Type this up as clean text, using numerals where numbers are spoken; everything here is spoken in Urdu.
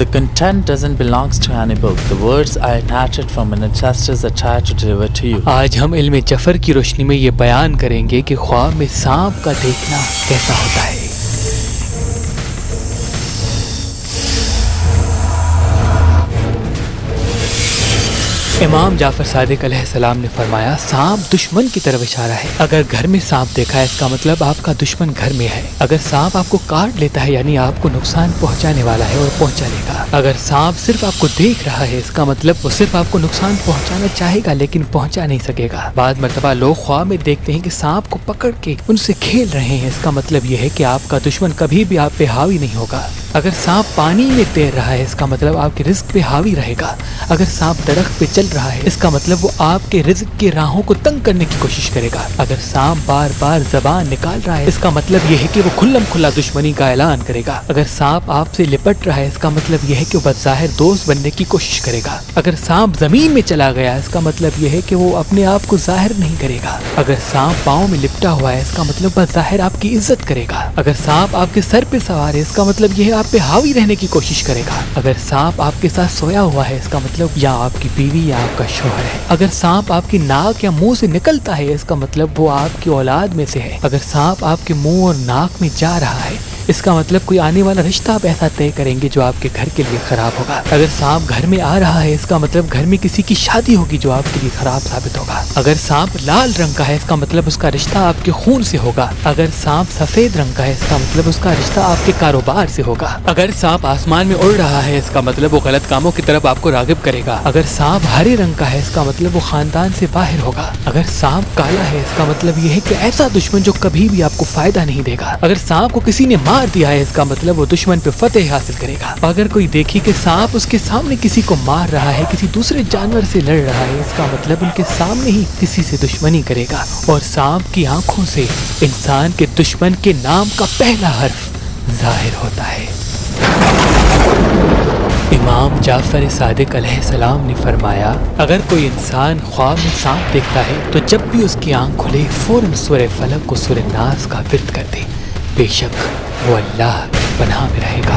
The content doesn't belong to any book. The words I attached from an ancestors are tried to deliver to you. آج ہم علم جفر کی روشنی میں یہ بیان کریں گے کہ خواب میں سانپ کا دیکھنا کیسا ہوتا ہے۔ امام جعفر صادق علیہ السلام نے فرمایا سانپ دشمن کی طرف اشارہ ہے۔ اگر گھر میں سانپ دیکھا ہے اس کا مطلب آپ کا دشمن گھر میں ہے۔ اگر سانپ آپ کو کاٹ لیتا ہے یعنی آپ کو نقصان پہنچانے والا ہے اور پہنچا لے گا۔ اگر سانپ صرف آپ کو دیکھ رہا ہے اس کا مطلب وہ صرف آپ کو نقصان پہنچانا چاہے گا لیکن پہنچا نہیں سکے گا۔ بعض مرتبہ لوگ خواب میں دیکھتے ہیں کہ سانپ کو پکڑ کے ان سے کھیل رہے ہیں، اس کا مطلب یہ ہے کہ آپ کا دشمن کبھی بھی آپ پہ حاوی نہیں ہوگا۔ اگر سانپ پانی میں تیر رہا ہے اس کا مطلب آپ کے رزق پہ حاوی رہے گا۔ اگر سانپ درخت پہ چل رہا ہے اس کا مطلب وہ آپ کے رزق کی راہوں کو تنگ کرنے کی کوشش کرے گا۔ اگر سانپ بار بار زبان نکال رہا ہے اس کا مطلب یہ ہے کہ وہ کھلم کھلا دشمنی کا اعلان کرے گا۔ اگر سانپ آپ سے لپٹ رہا ہے اس کا مطلب یہ ہے کہ وہ بظاہر دوست بننے کی کوشش کرے گا۔ اگر سانپ زمین میں چلا گیا اس کا مطلب یہ ہے کہ وہ اپنے آپ کو ظاہر نہیں کرے گا۔ اگر سانپ پاؤں میں لپٹا ہوا ہے اس کا مطلب بظاہر آپ کی عزت کرے گا۔ اگر سانپ آپ کے سر پہ سوار ہے اس کا مطلب یہ ہے آپ پہ حاوی رہنے کی کوشش کرے گا۔ اگر سانپ آپ کے ساتھ سویا ہوا ہے اس کا مطلب یا آپ کی بیوی یا آپ کا شوہر ہے۔ اگر سانپ آپ کی ناک یا منہ سے نکلتا ہے اس کا مطلب وہ آپ کی اولاد میں سے ہے۔ اگر سانپ آپ کے منہ اور ناک میں جا رہا ہے اس کا مطلب کوئی آنے والا رشتہ آپ ایسا طے کریں گے جو آپ کے گھر کے لیے خراب ہوگا۔ اگر سانپ گھر میں آ رہا ہے اس کا مطلب گھر میں کسی کی شادی ہوگی جو آپ کے لیے خراب ثابت ہوگا۔ اگر سانپ لال رنگ کا ہے اس کا مطلب اس کا رشتہ آپ کے خون سے ہوگا۔ اگر سانپ سفید رنگ کا ہے اس کا مطلب اس کا رشتہ آپ کے کاروبار سے ہوگا۔ اگر سانپ آسمان میں اڑ رہا ہے اس کا مطلب وہ غلط کاموں کی طرف آپ کو راغب کرے گا۔ اگر سانپ ہرے رنگ کا ہے اس کا مطلب وہ خاندان سے باہر ہوگا۔ اگر سانپ کالا ہے اس کا مطلب یہ ہے کہ ایسا دشمن جو کبھی بھی آپ کو فائدہ نہیں دے گا۔ اگر سانپ کو کسی نے مار دیا ہے اس کا مطلب وہ دشمن پہ فتح حاصل کرے گا۔ اگر کوئی دیکھے کہ سانپ اس کے سامنے کسی کو مار رہا ہے، کسی دوسرے جانور سے لڑ رہا ہے اس کا مطلب ان کے سامنے ہی کسی سے دشمنی کرے گا۔ اور سانپ کی آنکھوں سے انسان کے دشمن کے نام کا پہلا حرف ظاہر ہوتا ہے۔ امام جعفر صادق علیہ السلام نے فرمایا اگر کوئی انسان خواب میں سانپ دیکھتا ہے تو جب بھی اس کی آنکھ کھلے فوراً سورہ فلق کو سورہ ناس کا ورد کر دے، بے شک وہ اللہ کی پناہ میں رہے گا۔